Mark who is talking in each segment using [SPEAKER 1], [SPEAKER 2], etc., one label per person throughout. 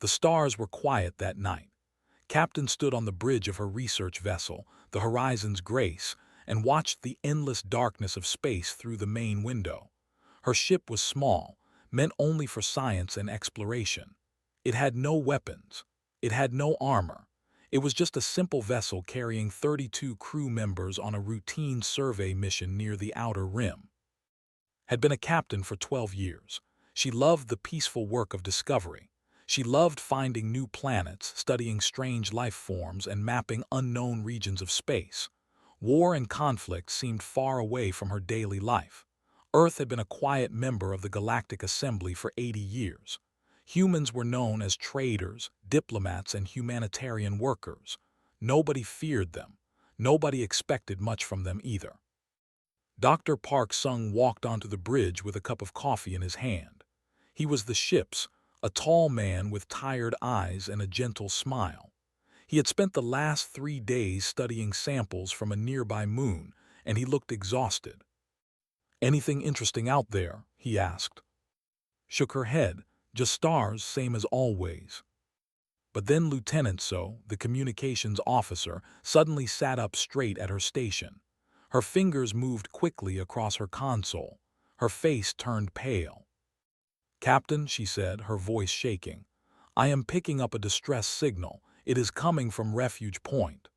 [SPEAKER 1] The stars were quiet that night. Captain stood on the bridge of her research vessel, the Horizon's Grace, and watched the endless darkness of space through the main window. Her ship was small, meant only for science and exploration. It had no weapons. It had no armor. It was just a simple vessel carrying 32 crew members on a routine survey mission near the outer rim. Had been a captain for 12 years. She loved the peaceful work of discovery. She loved finding new planets, studying strange life forms, and mapping unknown regions of space. War and conflict seemed far away from her daily life. Earth had been a quiet member of the Galactic Assembly for 80 years. Humans were known as traders, diplomats, and humanitarian workers. Nobody feared them. Nobody expected much from them either. Dr. Park Sung walked onto the bridge with a cup of coffee in his hand. He was the ship's, a tall man with tired eyes and a gentle smile. He had spent the last 3 days studying samples from a nearby moon, and he looked exhausted. "Anything interesting out there?" he asked. Shook her head. "Just stars, same as always." But then Lieutenant So, the communications officer, suddenly sat up straight at her station. Her fingers moved quickly across her console. Her face turned pale. "Captain," she said, her voice shaking, "I am picking up a distress signal. It is coming from Refuge Point."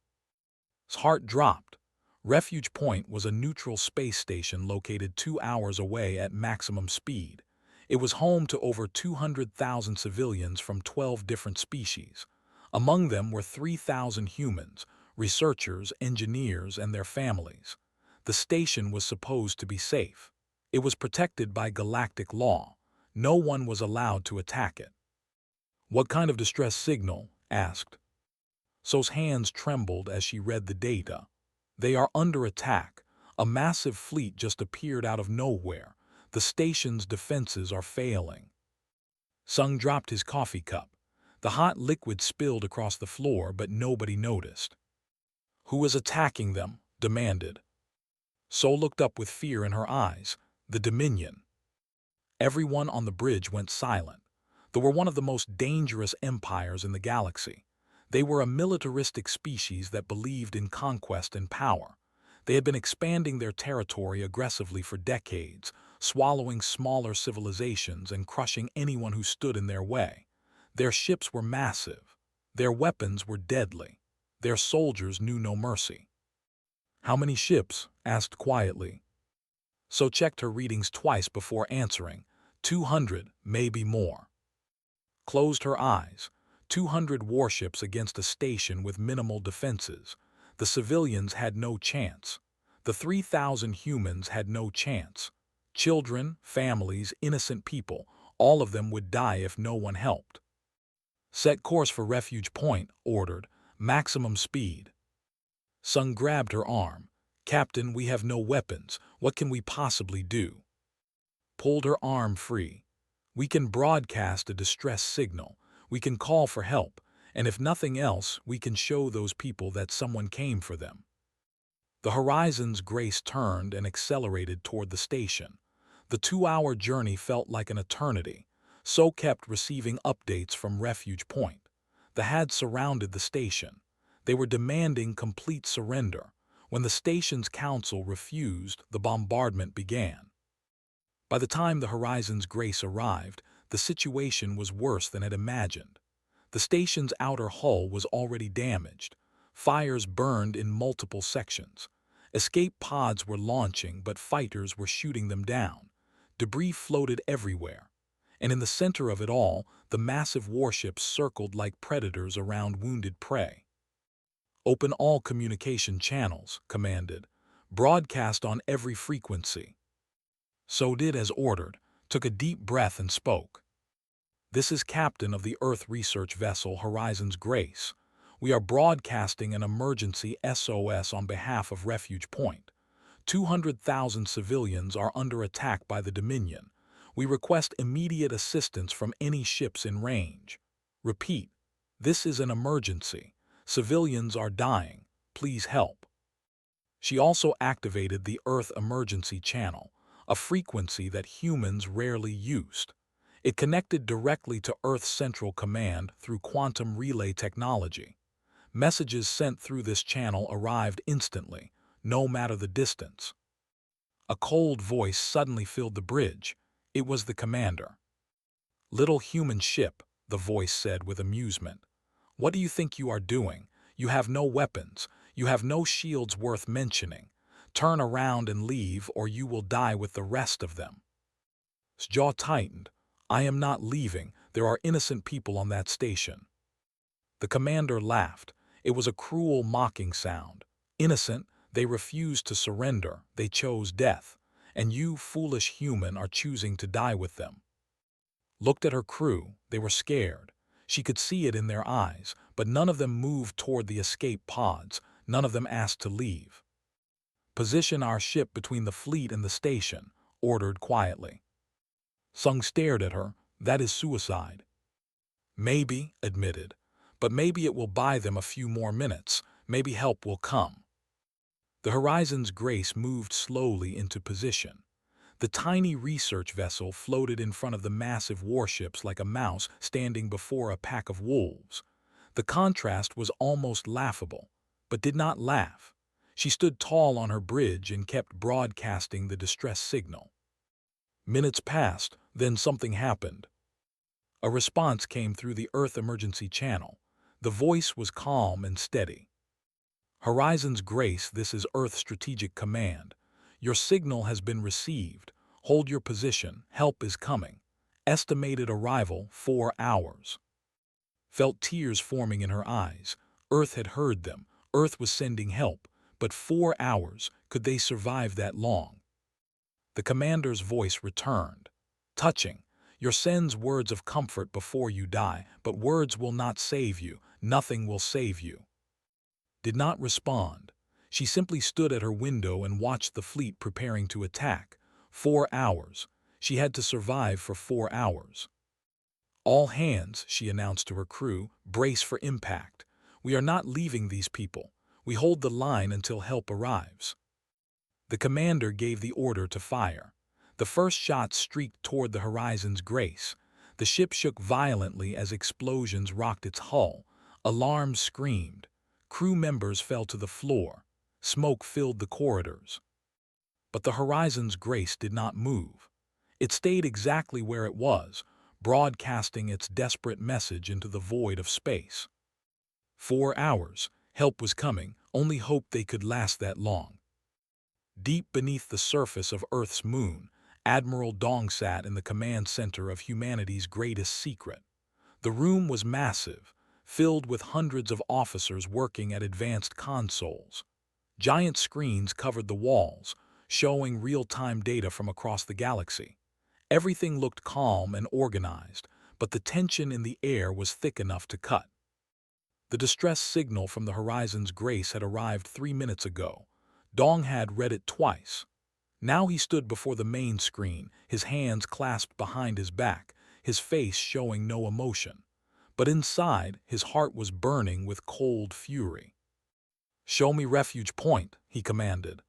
[SPEAKER 1] His heart dropped. Refuge Point was a neutral space station located 2 hours away at maximum speed. It was home to over 200,000 civilians from 12 different species. Among them were 3,000 humans, researchers, engineers, and their families. The station was supposed to be safe. It was protected by galactic law. No one was allowed to attack it. "What kind of distress signal?" asked. So's hands trembled as she read the data. "They are under attack. A massive fleet just appeared out of nowhere. The station's defenses are failing." Sung dropped his coffee cup. The hot liquid spilled across the floor, but nobody noticed. "Who is attacking them?" demanded. So looked up with fear in her eyes. "The Dominion." Everyone on the bridge went silent. They were one of the most dangerous empires in the galaxy. They were a militaristic species that believed in conquest and power. They had been expanding their territory aggressively for decades, swallowing smaller civilizations and crushing anyone who stood in their way. Their ships were massive. Their weapons were deadly. Their soldiers knew no mercy. "How many ships?" asked quietly. So checked her readings twice before answering. 200, maybe more. Closed her eyes. 200 warships against a station with minimal defenses. The civilians had no chance. The 3,000 humans had no chance. Children, families, innocent people, all of them would die if no one helped. "Set course for Refuge Point," ordered. "Maximum speed." Sung grabbed her arm. "Captain, we have no weapons. What can we possibly do?" Pulled her arm free. "We can broadcast a distress signal. We can call for help. And if nothing else, we can show those people that someone came for them." The Horizon's Grace turned and accelerated toward the station. The 2-hour journey felt like an eternity. So kept receiving updates from Refuge Point. The had surrounded the station. They were demanding complete surrender. When the station's council refused, the bombardment began. By the time the Horizon's Grace arrived, the situation was worse than had imagined. The station's outer hull was already damaged. Fires burned in multiple sections. Escape pods were launching, but fighters were shooting them down. Debris floated everywhere. And in the center of it all, the massive warships circled like predators around wounded prey. "Open all communication channels," commanded. "Broadcast on every frequency." So did as ordered, took a deep breath and spoke. "This is Captain of the Earth research vessel Horizon's Grace. We are broadcasting an emergency SOS on behalf of Refuge Point. 200,000 civilians are under attack by the Dominion. We request immediate assistance from any ships in range. Repeat, this is an emergency. Civilians are dying. Please help." She also activated the Earth Emergency Channel, a frequency that humans rarely used. It connected directly to Earth's Central Command through quantum relay technology. Messages sent through this channel arrived instantly, no matter the distance. A cold voice suddenly filled the bridge. It was the commander. "Little human ship," the voice said with amusement. "What do you think you are doing? You have no weapons. You have no shields worth mentioning. Turn around and leave, or you will die with the rest of them." His jaw tightened. "I am not leaving. There are innocent people on that station." The commander laughed. It was a cruel, mocking sound. "Innocent? They refused to surrender. They chose death. And you, foolish human, are choosing to die with them." Looked at her crew. They were scared. She could see it in their eyes, but none of them moved toward the escape pods. None of them asked to leave. "Position our ship between the fleet and the station," ordered quietly. Sung stared at her. "That is suicide." "Maybe," admitted, "but maybe it will buy them a few more minutes. Maybe help will come." The Horizon's Grace moved slowly into position. The tiny research vessel floated in front of the massive warships like a mouse standing before a pack of wolves. The contrast was almost laughable, but did not laugh. She stood tall on her bridge and kept broadcasting the distress signal. Minutes passed, then something happened. A response came through the Earth Emergency Channel. The voice was calm and steady. "Horizon's Grace, this is Earth Strategic Command. Your signal has been received. Hold your position. Help is coming. Estimated arrival 4 hours." Felt tears forming in her eyes. Earth had heard them. Earth was sending help. But 4 hours, could they survive that long? The commander's voice returned. Touching. "Your sends words of comfort before you die, but words will not save you. Nothing will save you." Did not respond. She simply stood at her window and watched the fleet preparing to attack. 4 hours. She had to survive for 4 hours. "All hands," she announced to her crew, "brace for impact. We are not leaving these people. We hold the line until help arrives." The commander gave the order to fire. The first shot streaked toward the Horizon's Grace. The ship shook violently as explosions rocked its hull. Alarms screamed. Crew members fell to the floor. Smoke filled the corridors. But the Horizon's Grace did not move. It stayed exactly where it was, broadcasting its desperate message into the void of space. 4 hours. Help was coming. Only hoped they could last that long. Deep beneath the surface of Earth's moon, Admiral Dong sat in the command center of humanity's greatest secret. The room was massive, filled with hundreds of officers working at advanced consoles. Giant screens covered the walls, showing real-time data from across the galaxy. Everything looked calm and organized, but the tension in the air was thick enough to cut. The distress signal from the Horizon's Grace had arrived 3 minutes ago. Dong had read it twice. Now he stood before the main screen, his hands clasped behind his back, his face showing no emotion. But inside, his heart was burning with cold fury. "Show me refuge point," he commanded.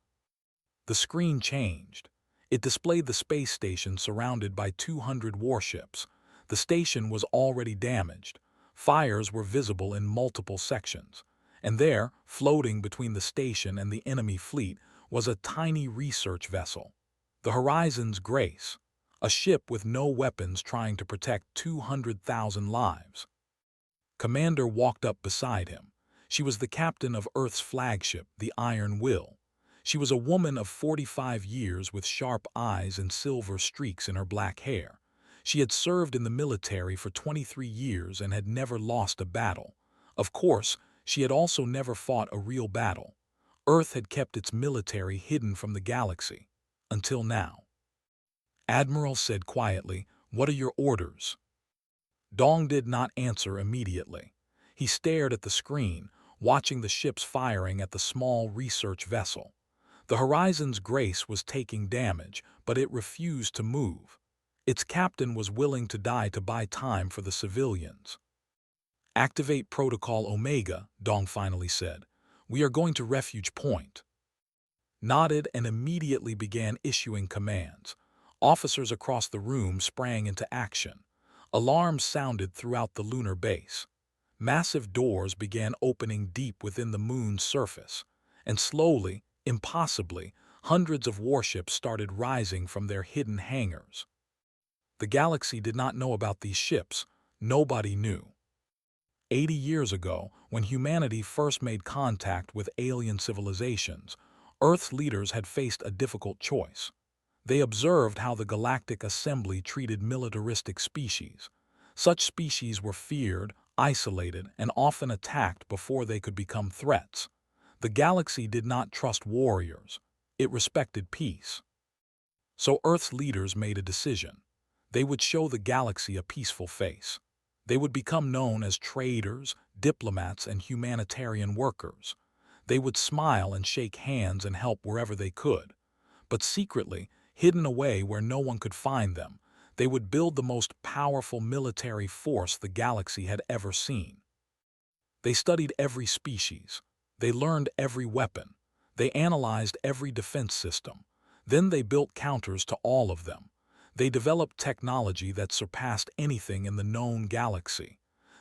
[SPEAKER 1] The screen changed. It displayed the space station surrounded by 200 warships. The station was already damaged. Fires were visible in multiple sections. And there, floating between the station and the enemy fleet, was a tiny research vessel. The Horizon's Grace, a ship with no weapons trying to protect 200,000 lives. Commander walked up beside him. She was the captain of Earth's flagship, the Iron Will. She was a woman of 45 years with sharp eyes and silver streaks in her black hair. She had served in the military for 23 years and had never lost a battle. Of course, she had also never fought a real battle. Earth had kept its military hidden from the galaxy. Until now. Admiral said quietly, "What are your orders?" Dong did not answer immediately. He stared at the screen, watching the ships firing at the small research vessel. The Horizon's Grace was taking damage, but it refused to move. Its captain was willing to die to buy time for the civilians. "Activate Protocol Omega," Dong finally said. "We are going to refuge point." Nodded and immediately began issuing commands. Officers across the room sprang into action. Alarms sounded throughout the lunar base. Massive doors began opening deep within the moon's surface, and slowly, impossibly, hundreds of warships started rising from their hidden hangars. The galaxy did not know about these ships. Nobody knew. 80 years ago, when humanity first made contact with alien civilizations, Earth's leaders had faced a difficult choice. They observed how the Galactic Assembly treated militaristic species. Such species were feared, isolated, and often attacked before they could become threats. The galaxy did not trust warriors. It respected peace. So Earth's leaders made a decision. They would show the galaxy a peaceful face. They would become known as traders, diplomats, and humanitarian workers. They would smile and shake hands and help wherever they could. But secretly, hidden away where no one could find them, they would build the most powerful military force the galaxy had ever seen. They studied every species. They learned every weapon. They analyzed every defense system. Then they built counters to all of them. They developed technology that surpassed anything in the known galaxy.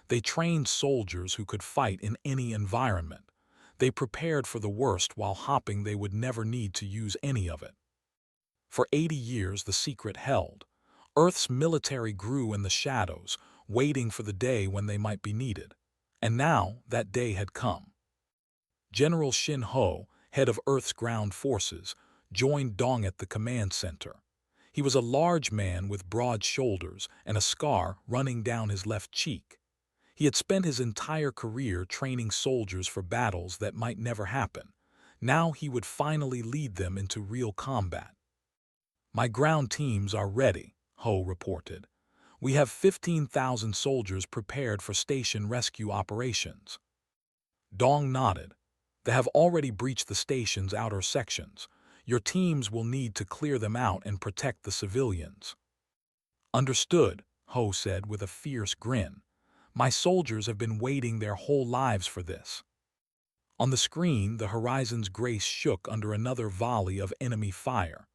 [SPEAKER 1] They trained soldiers who could fight in any environment. They prepared for the worst while hoping they would never need to use any of it. For 80 years the secret held. Earth's military grew in the shadows, waiting for the day when they might be needed. And now that day had come. General Shin Ho, head of Earth's ground forces, joined Dong at the command center. He was a large man with broad shoulders and a scar running down his left cheek. He had spent his entire career training soldiers for battles that might never happen. Now he would finally lead them into real combat. "My ground teams are ready," Ho reported. "We have 15,000 soldiers prepared for station rescue operations." Dong nodded. "They have already breached the station's outer sections. Your teams will need to clear them out and protect the civilians." "Understood," Ho said with a fierce grin. "My soldiers have been waiting their whole lives for this." On the screen, the horizon's grace shook under another volley of enemy fire.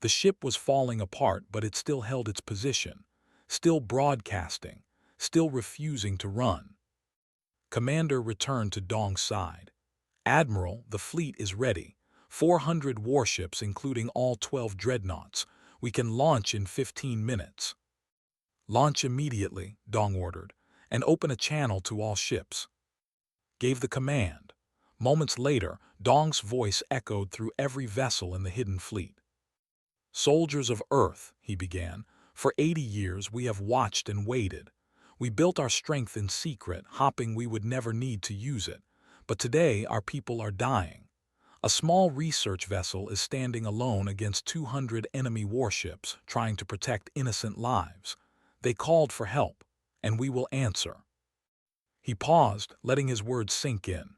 [SPEAKER 1] The ship was falling apart, but it still held its position, still broadcasting, still refusing to run. Commander returned to Dong's side. "Admiral, the fleet is ready. 400 warships, including all 12 dreadnoughts. We can launch in 15 minutes. "Launch immediately," Dong ordered, "and open a channel to all ships." Gave the command. Moments later, Dong's voice echoed through every vessel in the hidden fleet. "Soldiers of Earth," he began, "for 80 years we have watched and waited. We built our strength in secret, hoping we would never need to use it. But today our people are dying. A small research vessel is standing alone against 200 enemy warships, trying to protect innocent lives. They called for help, and we will answer." He paused, letting his words sink in.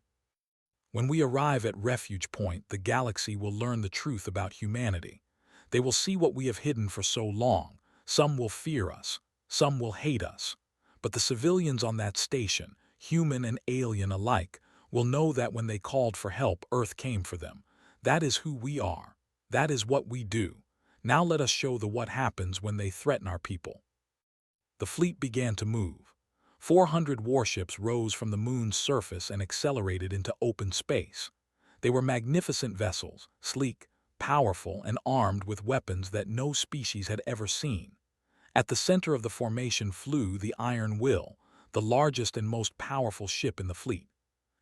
[SPEAKER 1] "When we arrive at Refuge Point, the galaxy will learn the truth about humanity. They will see what we have hidden for so long. Some will fear us, some will hate us. But the civilians on that station, human and alien alike, will know that when they called for help, Earth came for them. That is who we are. That is what we do. Now let us show them what happens when they threaten our people." The fleet began to move. 400 warships rose from the moon's surface and accelerated into open space. They were magnificent vessels, sleek, powerful, and armed with weapons that no species had ever seen. At the center of the formation flew the Iron Will, the largest and most powerful ship in the fleet.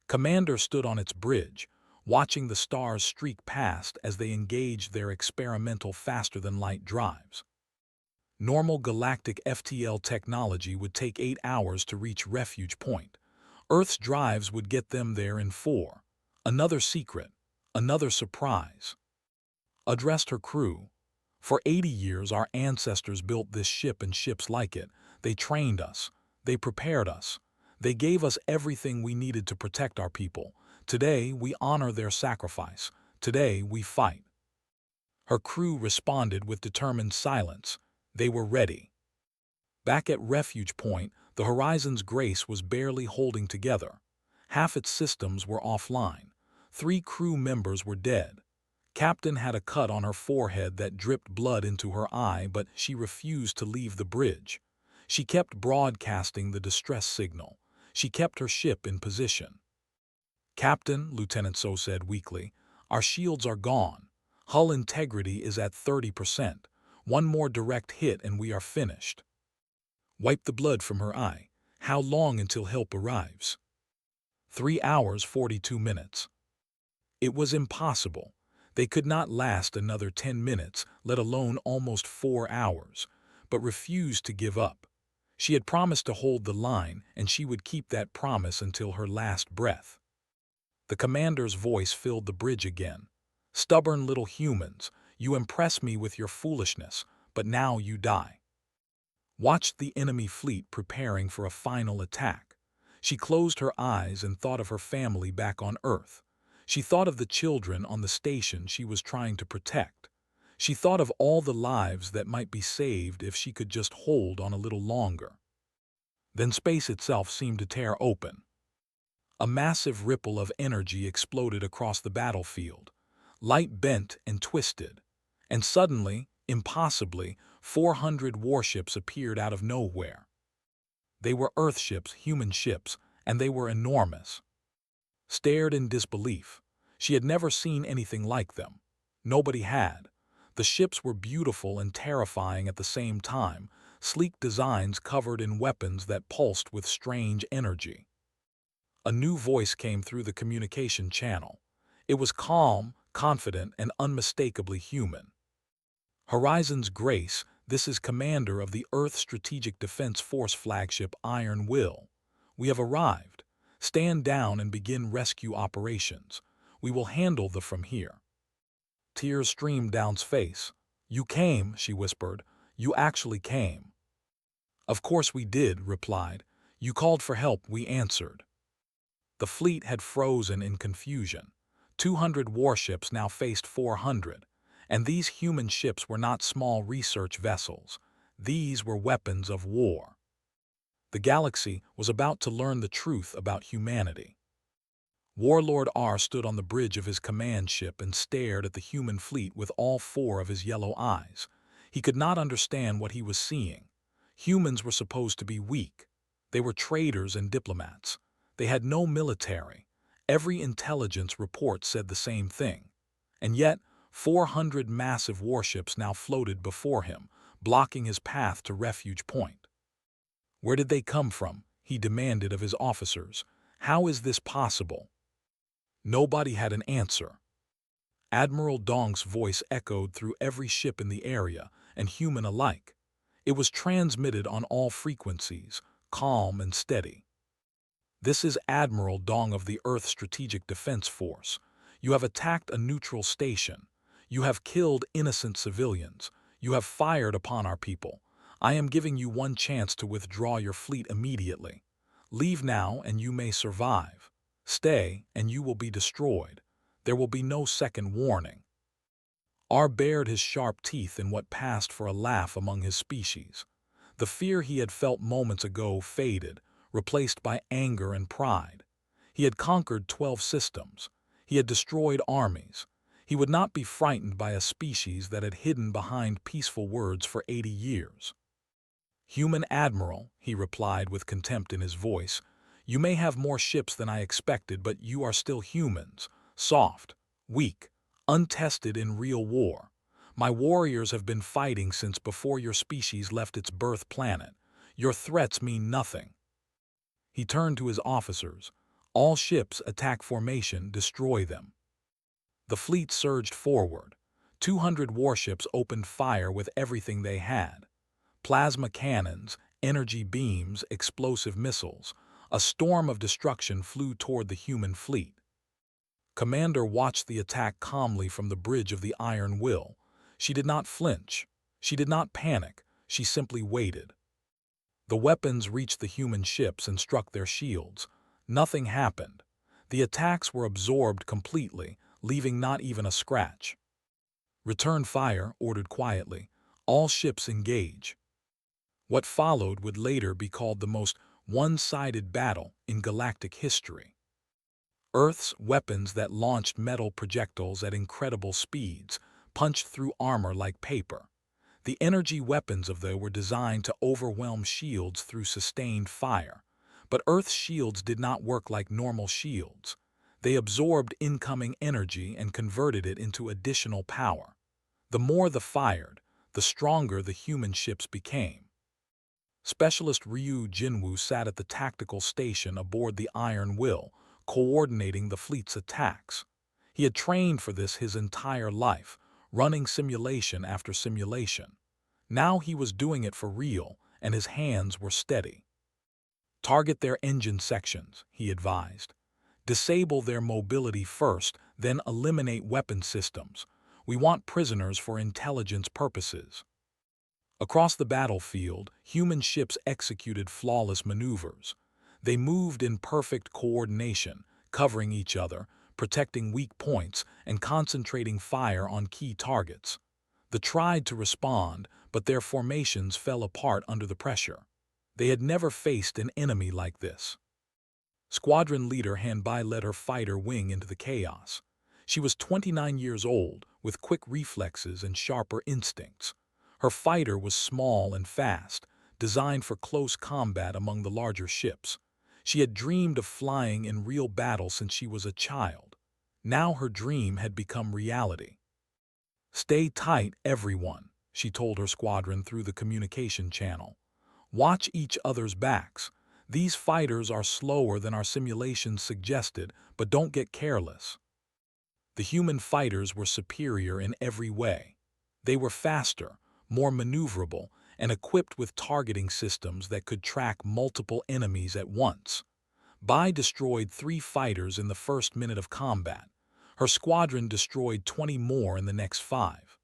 [SPEAKER 1] Commander stood on its bridge, watching the stars streak past as they engaged their experimental faster-than-light drives. Normal galactic FTL technology would take 8 hours to reach Refuge Point. Earth's drives would get them there in 4. Another secret, another surprise. Addressed her crew. "For 80 years our ancestors built this ship and ships like it. They trained us. They prepared us. They gave us everything we needed to protect our people. Today we honor their sacrifice. Today we fight." Her crew responded with determined silence. They were ready. Back at Refuge Point, the horizon's grace was barely holding together. Half its systems were offline. 3 crew members were dead. Captain had a cut on her forehead that dripped blood into her eye, but she refused to leave the bridge. She kept broadcasting the distress signal. She kept her ship in position. "Captain," Lieutenant So said weakly, "our shields are gone. Hull integrity is at 30%. One more direct hit and we are finished." Wipe the blood from her eye. "How long until help arrives?" 3 hours 42 minutes. It was impossible. They could not last another 10 minutes, let alone almost 4 hours, but refused to give up. She had promised to hold the line, and she would keep that promise until her last breath. The commander's voice filled the bridge again. "Stubborn little humans, you impress me with your foolishness, but now you die." Watched the enemy fleet preparing for a final attack. She closed her eyes and thought of her family back on Earth. She thought of the children on the station she was trying to protect. She thought of all the lives that might be saved if she could just hold on a little longer. Then space itself seemed to tear open. A massive ripple of energy exploded across the battlefield. Light bent and twisted. And suddenly, impossibly, 400 warships appeared out of nowhere. They were Earthships, human ships, and they were enormous. Stared in disbelief. She had never seen anything like them. Nobody had. The ships were beautiful and terrifying at the same time, sleek designs covered in weapons that pulsed with strange energy. A new voice came through the communication channel. It was calm, confident, and unmistakably human. "Horizon's Grace, this is Commander of the Earth Strategic Defense Force flagship Iron Will. We have arrived. Stand down and begin rescue operations. We will handle the from here." Tears streamed down his face. "You came," she whispered. "You actually came." "Of course we did," replied. "You called for help, we answered." The fleet had frozen in confusion. 200 warships now faced 400, and these human ships were not small research vessels. These were weapons of war. The galaxy was about to learn the truth about humanity. Warlord R stood on the bridge of his command ship and stared at the human fleet with all 4 of his yellow eyes. He could not understand what he was seeing. Humans were supposed to be weak. They were traders and diplomats. They had no military. Every intelligence report said the same thing. And yet, 400 massive warships now floated before him, blocking his path to Refuge Point. Where did they come from? He demanded of his officers. How is this possible? Nobody had an answer. Admiral Dong's voice echoed through every ship in the area, and human alike. It was transmitted on all frequencies, calm and steady. "This is Admiral Dong of the Earth Strategic Defense Force. You have attacked a neutral station. You have killed innocent civilians. You have fired upon our people. I am giving you one chance to withdraw your fleet immediately. Leave now and you may survive. Stay and you will be destroyed. There will be no second warning." R bared his sharp teeth in what passed for a laugh among his species. The fear he had felt moments ago faded, replaced by anger and pride. He had conquered 12 systems. He had destroyed armies. He would not be frightened by a species that had hidden behind peaceful words for 80 years. "Human Admiral," he replied with contempt in his voice, "you may have more ships than I expected, but you are still humans, soft, weak, untested in real war. My warriors have been fighting since before your species left its birth planet. Your threats mean nothing." He turned to his officers. "All ships, attack formation, destroy them." The fleet surged forward. 200 warships opened fire with everything they had. Plasma cannons, energy beams, explosive missiles. A storm of destruction flew toward the human fleet. Commander watched the attack calmly from the bridge of the Iron Will. She did not flinch. She did not panic. She simply waited. The weapons reached the human ships and struck their shields. Nothing happened. The attacks were absorbed completely, leaving not even a scratch. "Return fire," ordered quietly. "All ships engage." What followed would later be called the most one-sided battle in galactic history. Earth's weapons that launched metal projectiles at incredible speeds, punched through armor like paper. The energy weapons of they were designed to overwhelm shields through sustained fire. But Earth's shields did not work like normal shields. They absorbed incoming energy and converted it into additional power. The more they fired, the stronger the human ships became. Specialist Ryu Jinwoo sat at the tactical station aboard the Iron Will, coordinating the fleet's attacks. He had trained for this his entire life, running simulation after simulation. Now he was doing it for real, and his hands were steady. Target their engine sections, he advised. Disable their mobility first, then eliminate weapon systems. We want prisoners for intelligence purposes. Across the battlefield, human ships executed flawless maneuvers. They moved in perfect coordination, covering each other, protecting weak points, and concentrating fire on key targets. They tried to respond, but their formations fell apart under the pressure. They had never faced an enemy like this. Squadron leader Hanbai led her fighter wing into the chaos. She was 29 years old, with quick reflexes and sharper instincts. Her fighter was small and fast, designed for close combat among the larger ships. She had dreamed of flying in real battle since she was a child. Now her dream had become reality. "Stay tight, everyone," she told her squadron through the communication channel. "Watch each other's backs. These fighters are slower than our simulations suggested, but don't get careless." The human fighters were superior in every way. They were faster, more maneuverable, and equipped with targeting systems that could track multiple enemies at once. Bai destroyed 3 fighters in the first minute of combat. Her squadron destroyed 20 more in the next 5.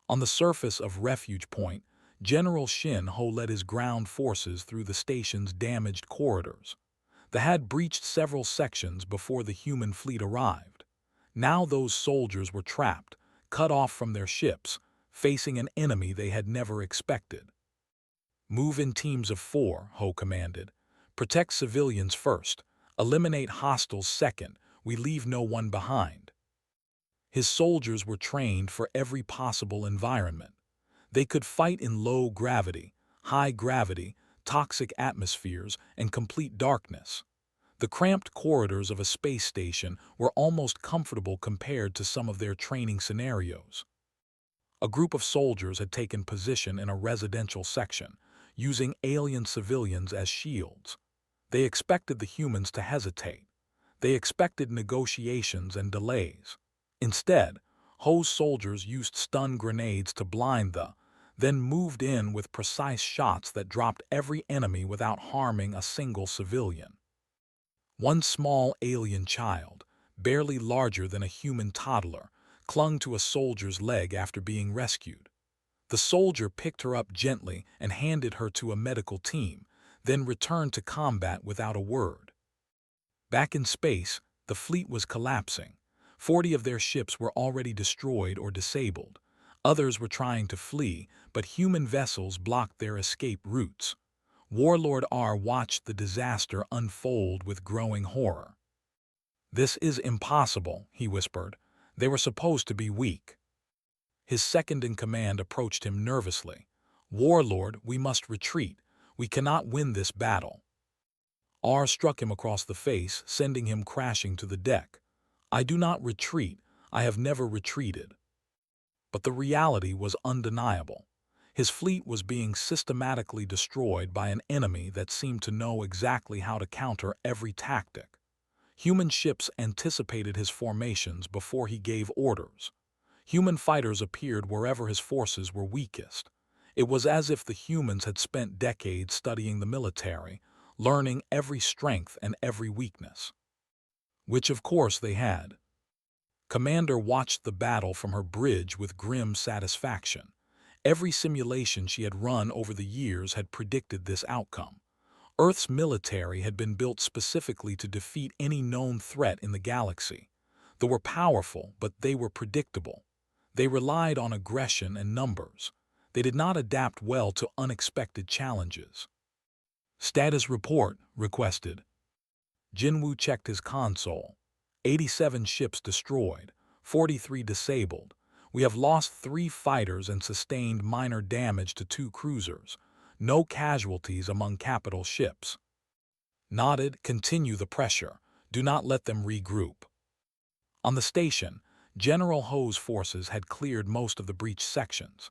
[SPEAKER 1] On the surface of Refuge Point, General Shin Ho led his ground forces through the station's damaged corridors. They had breached several sections before the human fleet arrived. Now those soldiers were trapped, cut off from their ships, facing an enemy they had never expected. "Move in teams of 4, Ho commanded. "Protect civilians first. Eliminate hostiles second. We leave no one behind." His soldiers were trained for every possible environment. They could fight in low gravity, high gravity, toxic atmospheres, and complete darkness. The cramped corridors of a space station were almost comfortable compared to some of their training scenarios. A group of soldiers had taken position in a residential section, using alien civilians as shields. They expected the humans to hesitate. They expected negotiations and delays. Instead, Ho's soldiers used stun grenades to blind then moved in with precise shots that dropped every enemy without harming a single civilian. One small alien child, barely larger than a human toddler, clung to a soldier's leg after being rescued. The soldier picked her up gently and handed her to a medical team, then returned to combat without a word. Back in space, the fleet was collapsing. 40 of their ships were already destroyed or disabled. Others were trying to flee, but human vessels blocked their escape routes. Warlord R watched the disaster unfold with growing horror. "This is impossible," he whispered. "They were supposed to be weak." His second-in-command approached him nervously. "Warlord, we must retreat. We cannot win this battle." R struck him across the face, sending him crashing to the deck. "I do not retreat. I have never retreated." But the reality was undeniable. His fleet was being systematically destroyed by an enemy that seemed to know exactly how to counter every tactic. Human ships anticipated his formations before he gave orders. Human fighters appeared wherever his forces were weakest. It was as if the humans had spent decades studying the military, learning every strength and every weakness. Which of course they had. Commander watched the battle from her bridge with grim satisfaction. Every simulation she had run over the years had predicted this outcome. Earth's military had been built specifically to defeat any known threat in the galaxy. They were powerful, but they were predictable. They relied on aggression and numbers. They did not adapt well to unexpected challenges. "Status report," requested. Jinwoo checked his console. 87 ships destroyed, 43 disabled. We have lost 3 fighters and sustained minor damage to 2 cruisers. No casualties among capital ships. Nodded, continue the pressure. Do not let them regroup. On the station, General Ho's forces had cleared most of the breached sections.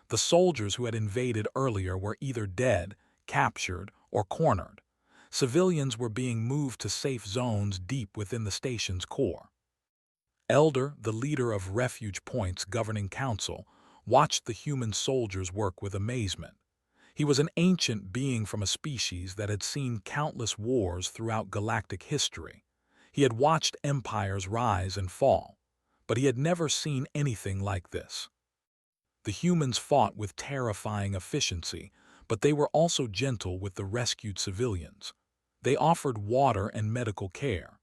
[SPEAKER 1] The soldiers who had invaded earlier were either dead, captured, or cornered. Civilians were being moved to safe zones deep within the station's core. Elder, the leader of Refuge Point's governing council, watched the human soldiers work with amazement. He was an ancient being from a species that had seen countless wars throughout galactic history. He had watched empires rise and fall, but he had never seen anything like this. The humans fought with terrifying efficiency, but they were also gentle with the rescued civilians. They offered water and medical care.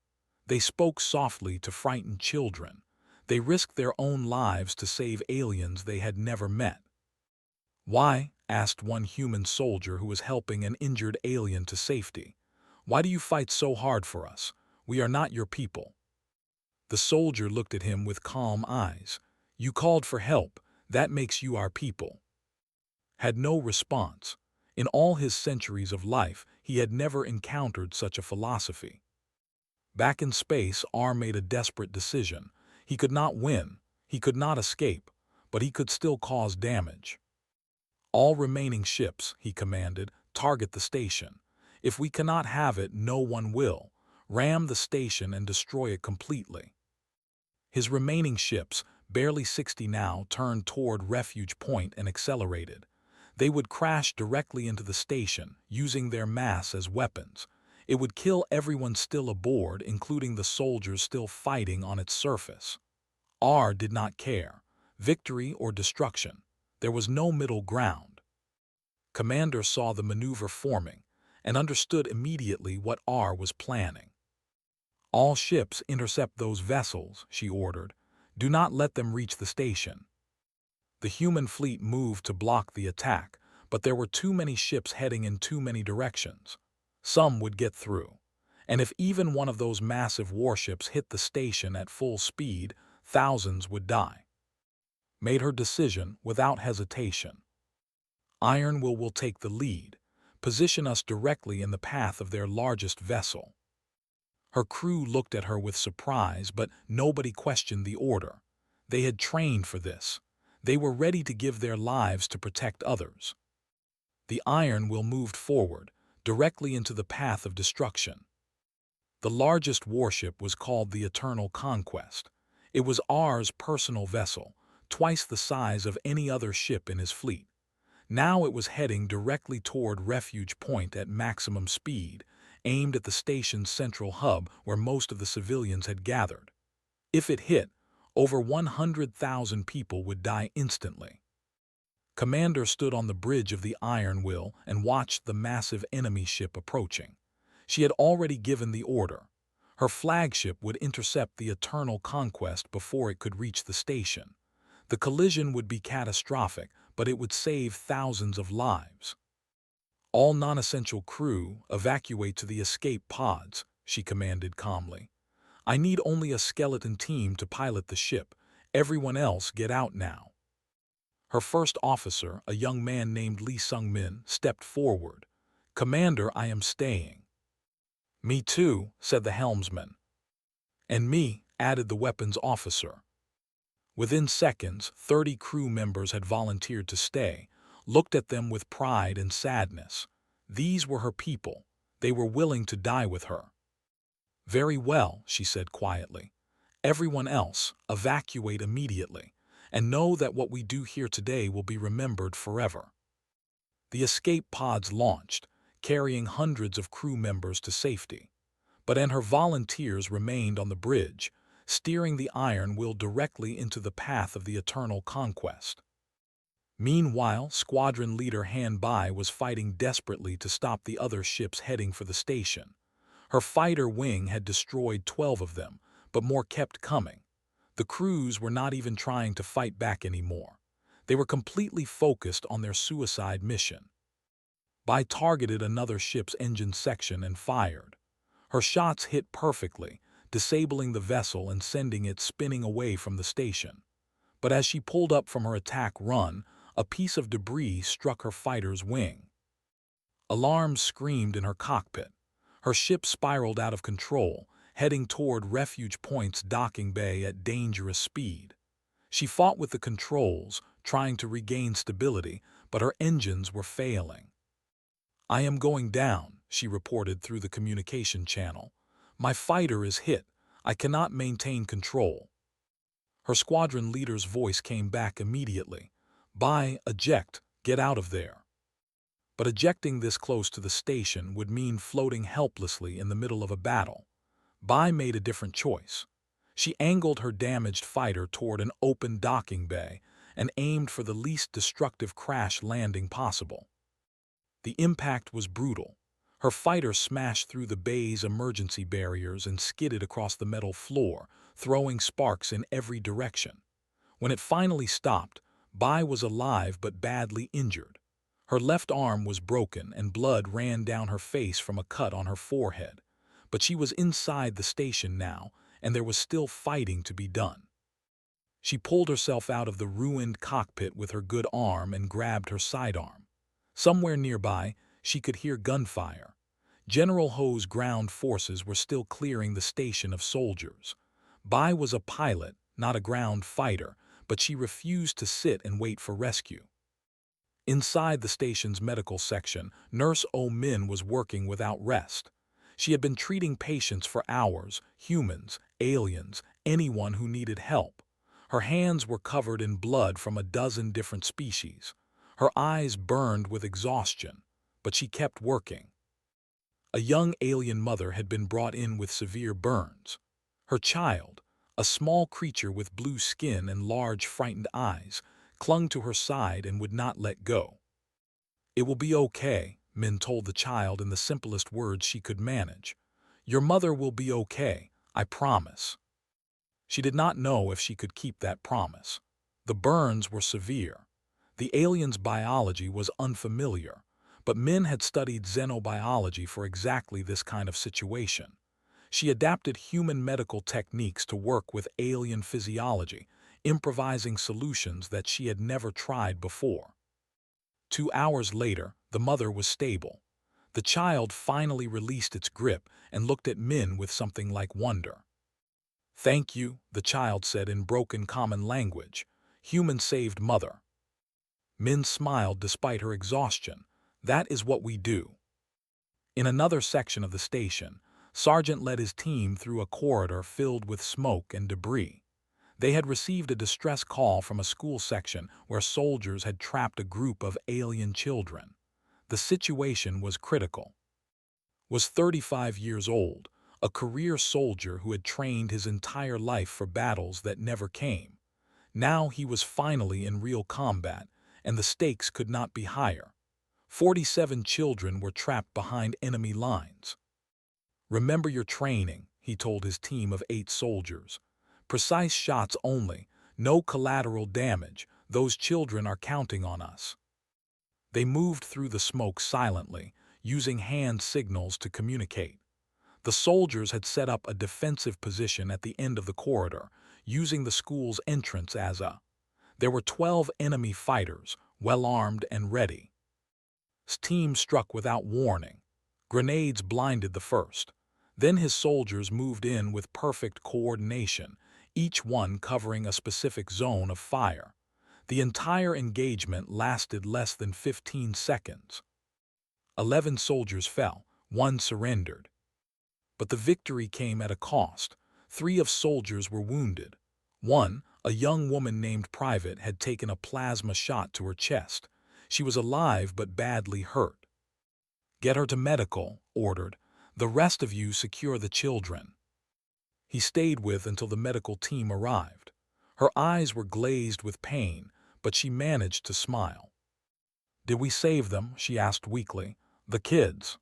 [SPEAKER 1] They spoke softly to frightened children. They risked their own lives to save aliens they had never met. "Why?" asked one human soldier who was helping an injured alien to safety. "Why do you fight so hard for us? We are not your people." The soldier looked at him with calm eyes. "You called for help. That makes you our people." Had no response. In all his centuries of life, he had never encountered such a philosophy. Back in space, R made a desperate decision. He could not win, he could not escape, but he could still cause damage. "All remaining ships," he commanded, "target the station. If we cannot have it, no one will. Ram the station and destroy it completely." His remaining ships, barely 60 now, turned toward Refuge Point and accelerated. They would crash directly into the station, using their mass as weapons. It would kill everyone still aboard, including the soldiers still fighting on its surface. R did not care. Victory or destruction. There was no middle ground. Commander saw the maneuver forming and understood immediately what R was planning. "All ships intercept those vessels," she ordered. "Do not let them reach the station." The human fleet moved to block the attack, but there were too many ships heading in too many directions. Some would get through, and if even one of those massive warships hit the station at full speed, thousands would die. Made her decision without hesitation. Iron will take the lead, position us directly in the path of their largest vessel. Her crew looked at her with surprise, but nobody questioned the order. They had trained for this. They were ready to give their lives to protect others. The Iron Will moved forward, directly into the path of destruction. The largest warship was called the Eternal Conquest. It was R's personal vessel, twice the size of any other ship in his fleet. Now it was heading directly toward Refuge Point at maximum speed, aimed at the station's central hub where most of the civilians had gathered. If it hit, over 100,000 people would die instantly. Commander stood on the bridge of the Iron Will and watched the massive enemy ship approaching. She had already given the order. Her flagship would intercept the Eternal Conquest before it could reach the station. The collision would be catastrophic, but it would save thousands of lives. "All non-essential crew, evacuate to the escape pods," she commanded calmly. "I need only a skeleton team to pilot the ship. Everyone else get out now." Her first officer, a young man named Lee Sung-min, stepped forward. "Commander, I am staying." "Me too," said the helmsman. "And me," added the weapons officer. Within seconds, 30 crew members had volunteered to stay, looked at them with pride and sadness. These were her people. They were willing to die with her. "Very well," she said quietly. "Everyone else, evacuate immediately, and know that what we do here today will be remembered forever." The escape pods launched, carrying hundreds of crew members to safety. But her volunteers remained on the bridge, steering the Iron Will directly into the path of the Eternal Conquest. Meanwhile, Squadron Leader Han Bai was fighting desperately to stop the other ships heading for the station. Her fighter wing had destroyed 12 of them, but more kept coming. The crews were not even trying to fight back anymore. They were completely focused on their suicide mission. Bai targeted another ship's engine section and fired. Her shots hit perfectly, disabling the vessel and sending it spinning away from the station. But as she pulled up from her attack run, a piece of debris struck her fighter's wing. Alarms screamed in her cockpit. Her ship spiraled out of control, heading toward Refuge Point's docking bay at dangerous speed. She fought with the controls, trying to regain stability, but her engines were failing. "I am going down," she reported through the communication channel. "My fighter is hit. I cannot maintain control." Her squadron leader's voice came back immediately. Eject, get out of there." But ejecting this close to the station would mean floating helplessly in the middle of a battle. Bai made a different choice. She angled her damaged fighter toward an open docking bay and aimed for the least destructive crash landing possible. The impact was brutal. Her fighter smashed through the bay's emergency barriers and skidded across the metal floor, throwing sparks in every direction. When it finally stopped, Bai was alive but badly injured. Her left arm was broken and blood ran down her face from a cut on her forehead. But she was inside the station now, and there was still fighting to be done. She pulled herself out of the ruined cockpit with her good arm and grabbed her sidearm. Somewhere nearby, she could hear gunfire. General Ho's ground forces were still clearing the station of soldiers. Bai was a pilot, not a ground fighter, but she refused to sit and wait for rescue. Inside the station's medical section, Nurse Oh Min was working without rest. She had been treating patients for hours, humans, aliens, anyone who needed help. Her hands were covered in blood from a dozen different species. Her eyes burned with exhaustion, but she kept working. A young alien mother had been brought in with severe burns. Her child, a small creature with blue skin and large frightened eyes, clung to her side and would not let go. "It will be okay," Min told the child in the simplest words she could manage. "Your mother will be okay, I promise." She did not know if she could keep that promise. The burns were severe. The alien's biology was unfamiliar, but Min had studied xenobiology for exactly this kind of situation. She adapted human medical techniques to work with alien physiology, improvising solutions that she had never tried before. 2 hours later, the mother was stable. The child finally released its grip and looked at Min with something like wonder. "Thank you," the child said in broken common language. "Human saved mother." Min smiled despite her exhaustion. "That is what we do." In another section of the station, Sergeant led his team through a corridor filled with smoke and debris. They had received a distress call from a school section where soldiers had trapped a group of alien children. The situation was critical. Was 35 years old, a career soldier who had trained his entire life for battles that never came. Now he was finally in real combat, and the stakes could not be higher. 47 children were trapped behind enemy lines. "Remember your training," he told his team of 8 soldiers. "Precise shots only, no collateral damage. Those children are counting on us." They moved through the smoke silently, using hand signals to communicate. The soldiers had set up a defensive position at the end of the corridor, using the school's entrance as a. There were 12 enemy fighters, well-armed and ready. His team struck without warning. Grenades blinded the first. Then his soldiers moved in with perfect coordination, each one covering a specific zone of fire. The entire engagement lasted less than 15 seconds. 11 soldiers fell, 1 surrendered. But the victory came at a cost. 3 of soldiers were wounded. One, a young woman named Private, had taken a plasma shot to her chest. She was alive but badly hurt. "Get her to medical," ordered. "The rest of you secure the children." He stayed with until the medical team arrived. Her eyes were glazed with pain, but she managed to smile. "Did we save them?" she asked weakly. "The kids?"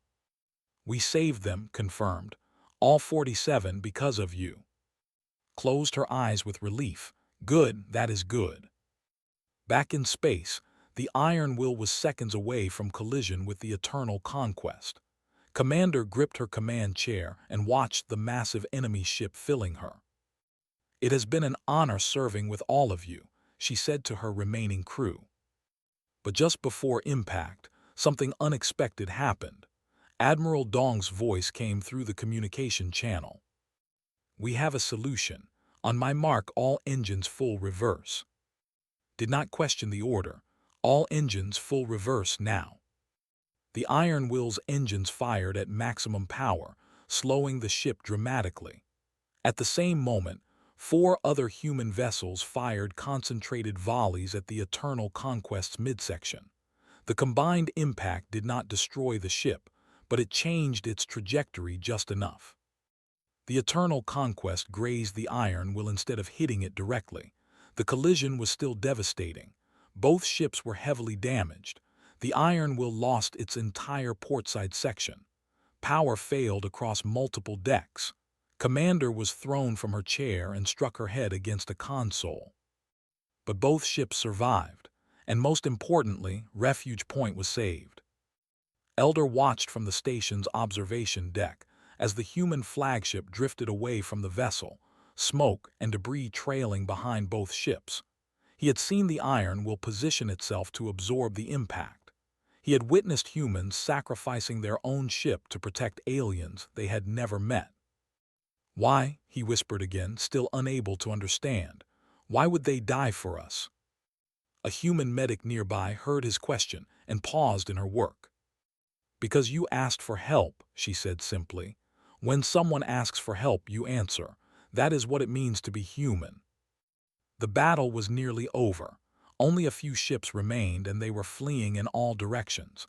[SPEAKER 1] "We saved them," confirmed. "All 47 because of you." Closed her eyes with relief. "Good, that is good." Back in space, the Iron Will was seconds away from collision with the Eternal Conquest. Commander gripped her command chair and watched the massive enemy ship filling her. "It has been an honor serving with all of you," she said to her remaining crew. But just before impact, something unexpected happened. Admiral Dong's voice came through the communication channel. "We have a solution. On my mark, all engines full reverse." Did not question the order. All engines full reverse now. The Iron Will's engines fired at maximum power, slowing the ship dramatically. At the same moment, 4 other human vessels fired concentrated volleys at the Eternal Conquest's midsection. The combined impact did not destroy the ship, but it changed its trajectory just enough. The Eternal Conquest grazed the Iron Will instead of hitting it directly. The collision was still devastating. Both ships were heavily damaged. The Iron Will lost its entire portside section. Power failed across multiple decks. Commander was thrown from her chair and struck her head against a console. But both ships survived, and most importantly, Refuge Point was saved. Elder watched from the station's observation deck as the human flagship drifted away from the vessel, smoke and debris trailing behind both ships. He had seen the Iron Will position itself to absorb the impact. He had witnessed humans sacrificing their own ship to protect aliens they had never met. "Why?" he whispered again, still unable to understand. "Why would they die for us?" A human medic nearby heard his question and paused in her work. "Because you asked for help," she said simply. "When someone asks for help, you answer. That is what it means to be human." The battle was nearly over. Only a few ships remained, and they were fleeing in all directions.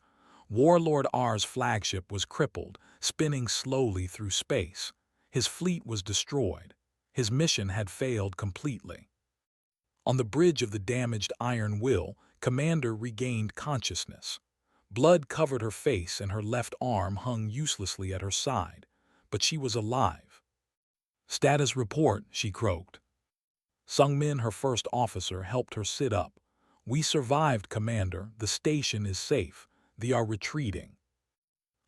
[SPEAKER 1] Warlord R's flagship was crippled, spinning slowly through space. His fleet was destroyed. His mission had failed completely. On the bridge of the damaged Iron Will, Commander regained consciousness. Blood covered her face and her left arm hung uselessly at her side, but she was alive. "Status report," she croaked. Sung-min, her first officer, helped her sit up. "We survived, Commander. The station is safe. They are retreating."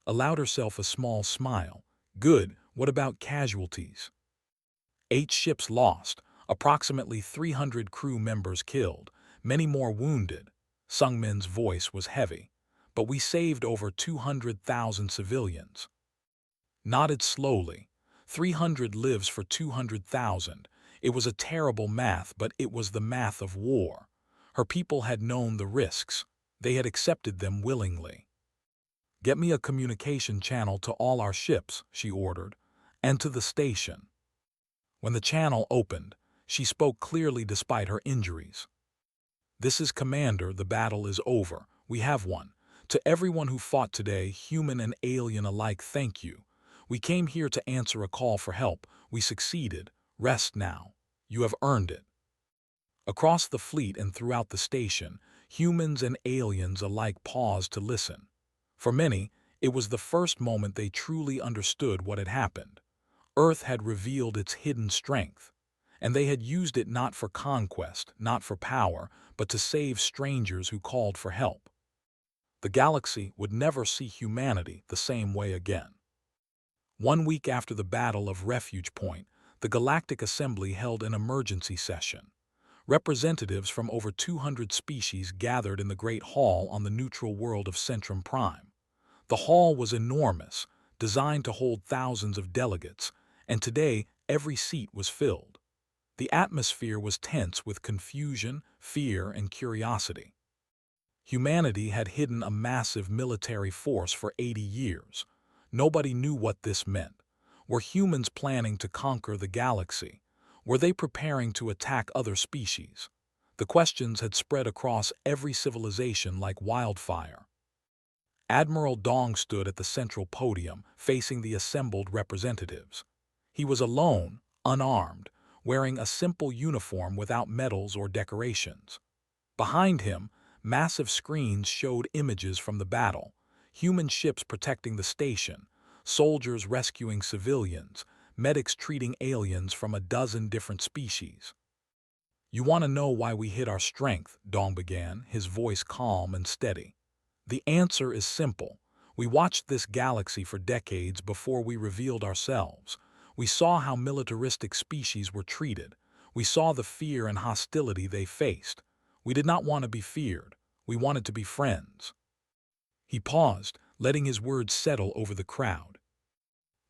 [SPEAKER 1] Allowed herself a small smile. "Good. What about casualties?" 8 ships lost, approximately 300 crew members killed, many more wounded. Sung-min's voice was heavy. "But we saved over 200,000 civilians." Nodded slowly. 300 lives for 200,000. It was a terrible math, but it was the math of war. Her people had known the risks. They had accepted them willingly. "Get me a communication channel to all our ships," she ordered, "and to the station." When the channel opened, she spoke clearly despite her injuries. "This is Commander. The battle is over. We have won. To everyone who fought today, human and alien alike, thank you. We came here to answer a call for help. We succeeded. Rest now. You have earned it." Across the fleet and throughout the station, humans and aliens alike paused to listen. For many, it was the first moment they truly understood what had happened. Earth had revealed its hidden strength, and they had used it not for conquest, not for power, but to save strangers who called for help. The galaxy would never see humanity the same way again. 1 week after the Battle of Refuge Point, the Galactic Assembly held an emergency session. Representatives from over 200 species gathered in the Great Hall on the neutral world of Centrum Prime. The hall was enormous, designed to hold thousands of delegates, and today every seat was filled. The atmosphere was tense with confusion, fear, and curiosity. Humanity had hidden a massive military force for 80 years. Nobody knew what this meant. Were humans planning to conquer the galaxy? Were they preparing to attack other species? The questions had spread across every civilization like wildfire. Admiral Dong stood at the central podium, facing the assembled representatives. He was alone, unarmed, wearing a simple uniform without medals or decorations. Behind him, massive screens showed images from the battle, human ships protecting the station, soldiers rescuing civilians, medics treating aliens from a dozen different species. "You want to know why we hid our strength?" Dong began, his voice calm and steady. "The answer is simple. We watched this galaxy for decades before we revealed ourselves. We saw how militaristic species were treated. We saw the fear and hostility they faced. We did not want to be feared. We wanted to be friends. He paused, letting his words settle over the crowd.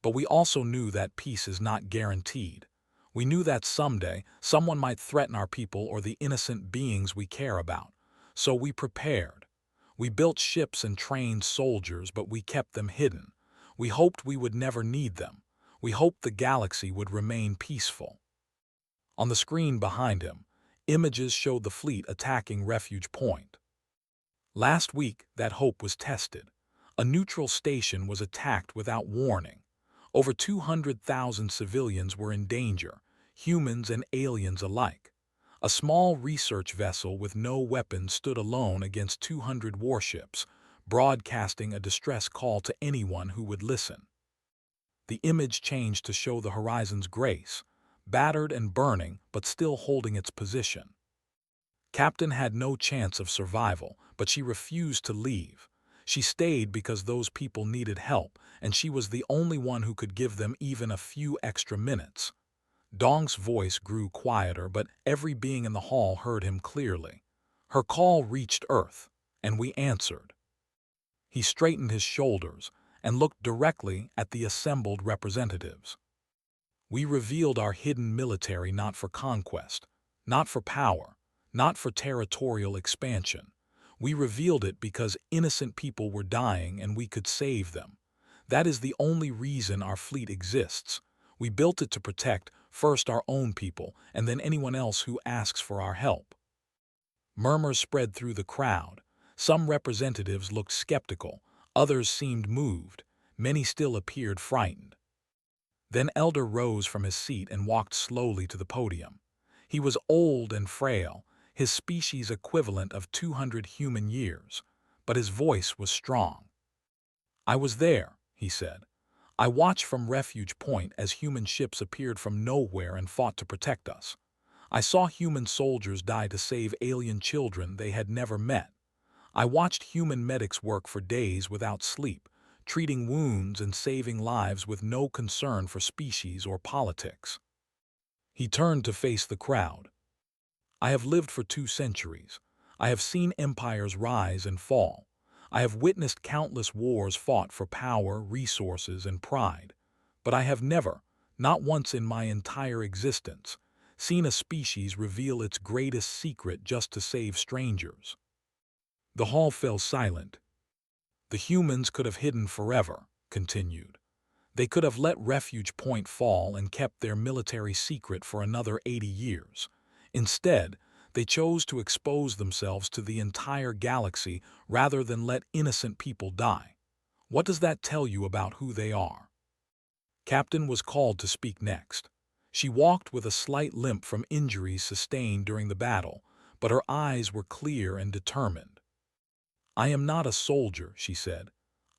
[SPEAKER 1] But we also knew that peace is not guaranteed. We knew that someday someone might threaten our people or the innocent beings we care about. So we prepared. We built ships and trained soldiers, but we kept them hidden. We hoped we would never need them. We hoped the galaxy would remain peaceful. On the screen behind him, images showed the fleet attacking Refuge Point. Last week, that hope was tested. A neutral station was attacked without warning. Over 200,000 civilians were in danger, humans and aliens alike. A small research vessel with no weapons stood alone against 200 warships, broadcasting a distress call to anyone who would listen. The image changed to show the Horizon's Grace, battered and burning but still holding its position. Captain had no chance of survival, but she refused to leave. She stayed because those people needed help, and she was the only one who could give them even a few extra minutes. Dong's voice grew quieter, but every being in the hall heard him clearly. Her call reached Earth, and we answered. He straightened his shoulders and looked directly at the assembled representatives. We revealed our hidden military not for conquest, not for power, not for territorial expansion. We revealed it because innocent people were dying and we could save them. That is the only reason our fleet exists. We built it to protect first our own people and then anyone else who asks for our help. Murmurs spread through the crowd. Some representatives looked skeptical, others seemed moved, many still appeared frightened. Then Elder rose from his seat and walked slowly to the podium. He was old and frail, his species equivalent of 200 human years, but his voice was strong. "I was there," he said. "I watched from Refuge Point as human ships appeared from nowhere and fought to protect us. I saw human soldiers die to save alien children they had never met. I watched human medics work for days without sleep, treating wounds and saving lives with no concern for species or politics." He turned to face the crowd. "I have lived for 2 centuries. I have seen empires rise and fall. I have witnessed countless wars fought for power, resources, and pride. But I have never, not once in my entire existence, seen a species reveal its greatest secret just to save strangers." The hall fell silent. "The humans could have hidden forever," continued. "They could have let Refuge Point fall and kept their military secret for another 80 years. Instead, they chose to expose themselves to the entire galaxy rather than let innocent people die. What does that tell you about who they are?" Captain was called to speak next. She walked with a slight limp from injuries sustained during the battle, but her eyes were clear and determined. "I am not a soldier," she said.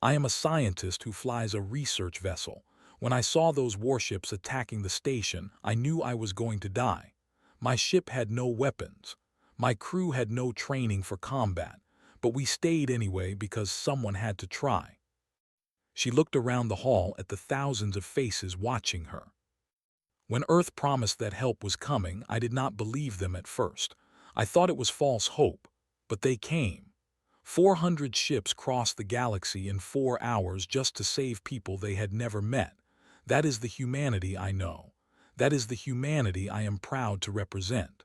[SPEAKER 1] "I am a scientist who flies a research vessel. When I saw those warships attacking the station, I knew I was going to die. My ship had no weapons. My crew had no training for combat, but we stayed anyway because someone had to try." She looked around the hall at the thousands of faces watching her. "When Earth promised that help was coming, I did not believe them at first. I thought it was false hope, but they came. 400 ships crossed the galaxy in 4 hours just to save people they had never met. That is the humanity I know. That is the humanity I am proud to represent."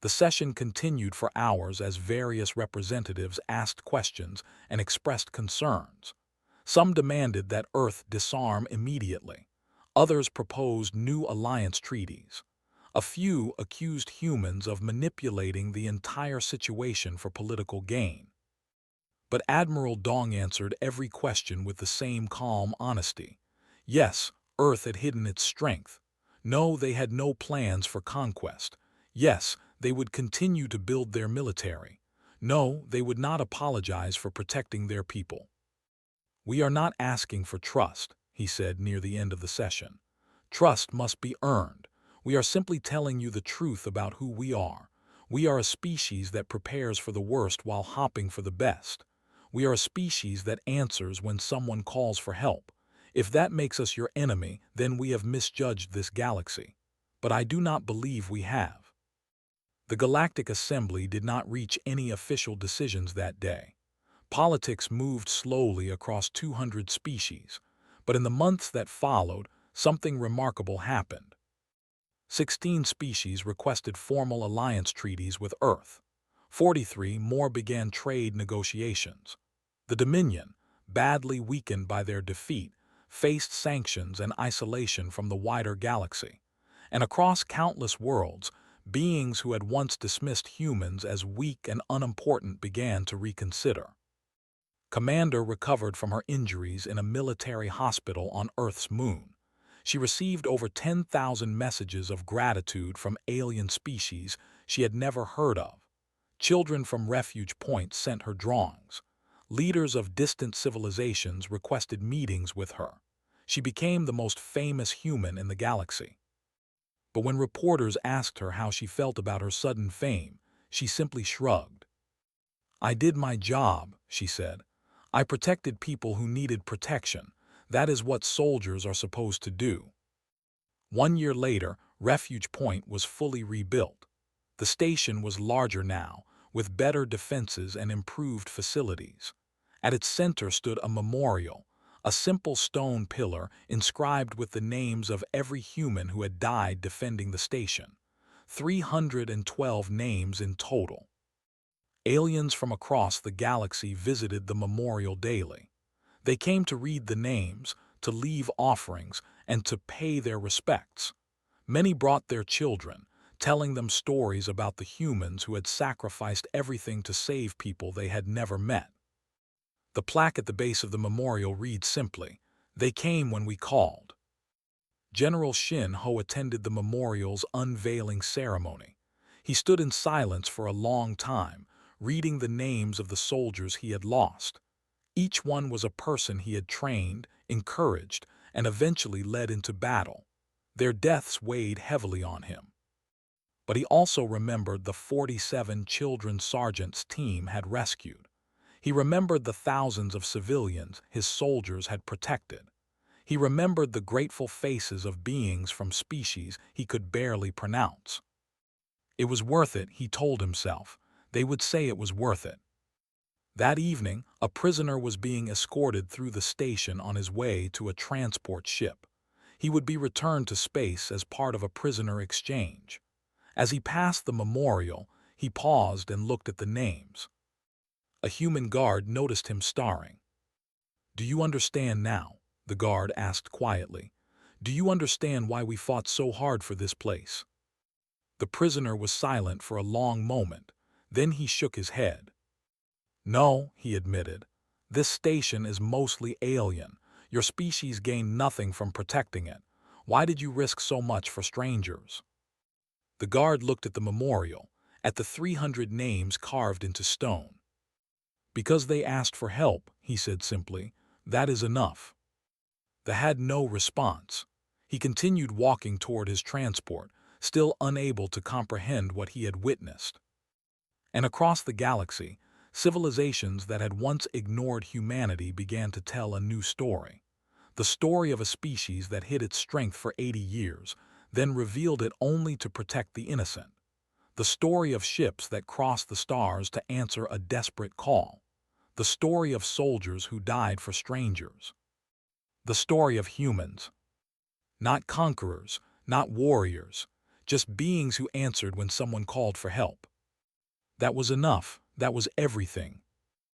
[SPEAKER 1] The session continued for hours as various representatives asked questions and expressed concerns. Some demanded that Earth disarm immediately. Others proposed new alliance treaties. A few accused humans of manipulating the entire situation for political gain. But Admiral Dong answered every question with the same calm honesty. Yes, Earth had hidden its strength. No, they had no plans for conquest. Yes, they would continue to build their military. No, they would not apologize for protecting their people. "We are not asking for trust," he said near the end of the session. "Trust must be earned. We are simply telling you the truth about who we are. We are a species that prepares for the worst while hoping for the best. We are a species that answers when someone calls for help. If that makes us your enemy, then we have misjudged this galaxy. But I do not believe we have. The Galactic Assembly did not reach any official decisions that day. Politics moved slowly across 200 species, but in the months that followed, something remarkable happened. 16 species requested formal alliance treaties with Earth. 43 more began trade negotiations. The Dominion, badly weakened by their defeat, faced sanctions and isolation from the wider galaxy. And across countless worlds, beings who had once dismissed humans as weak and unimportant began to reconsider. Commander recovered from her injuries in a military hospital on Earth's moon. She received over 10,000 messages of gratitude from alien species she had never heard of. Children from refuge points sent her drawings. Leaders of distant civilizations requested meetings with her. She became the most famous human in the galaxy. But when reporters asked her how she felt about her sudden fame, she simply shrugged. "I did my job," she said. "I protected people who needed protection. That is what soldiers are supposed to do." 1 year later, Refuge Point was fully rebuilt. The station was larger now, with better defenses and improved facilities. At its center stood a memorial, a simple stone pillar inscribed with the names of every human who had died defending the station. 312 names in total. Aliens from across the galaxy visited the memorial daily. They came to read the names, to leave offerings, and to pay their respects. Many brought their children, telling them stories about the humans who had sacrificed everything to save people they had never met. The plaque at the base of the memorial reads simply, "They came when we called." General Shin Ho attended the memorial's unveiling ceremony. He stood in silence for a long time, reading the names of the soldiers he had lost. Each one was a person he had trained, encouraged, and eventually led into battle. Their deaths weighed heavily on him. But he also remembered the 47 children sergeant's team had rescued. He remembered the thousands of civilians his soldiers had protected. He remembered the grateful faces of beings from species he could barely pronounce. It was worth it, he told himself. They would say it was worth it. That evening, a prisoner was being escorted through the station on his way to a transport ship. He would be returned to space as part of a prisoner exchange. As he passed the memorial, he paused and looked at the names. A human guard noticed him staring. "Do you understand now?" the guard asked quietly. "Do you understand why we fought so hard for this place?" The prisoner was silent for a long moment. Then he shook his head. "No," he admitted. "This station is mostly alien. Your species gained nothing from protecting it. Why did you risk so much for strangers?" The guard looked at the memorial, at the 300 names carved into stone. "Because they asked for help," he said simply. "That is enough." They had no response. He continued walking toward his transport, still unable to comprehend what he had witnessed. And across the galaxy, civilizations that had once ignored humanity began to tell a new story. The story of a species that hid its strength for 80 years, then revealed it only to protect the innocent. The story of ships that crossed the stars to answer a desperate call. The story of soldiers who died for strangers. The story of humans. Not conquerors, not warriors, just beings who answered when someone called for help. That was enough. That was everything.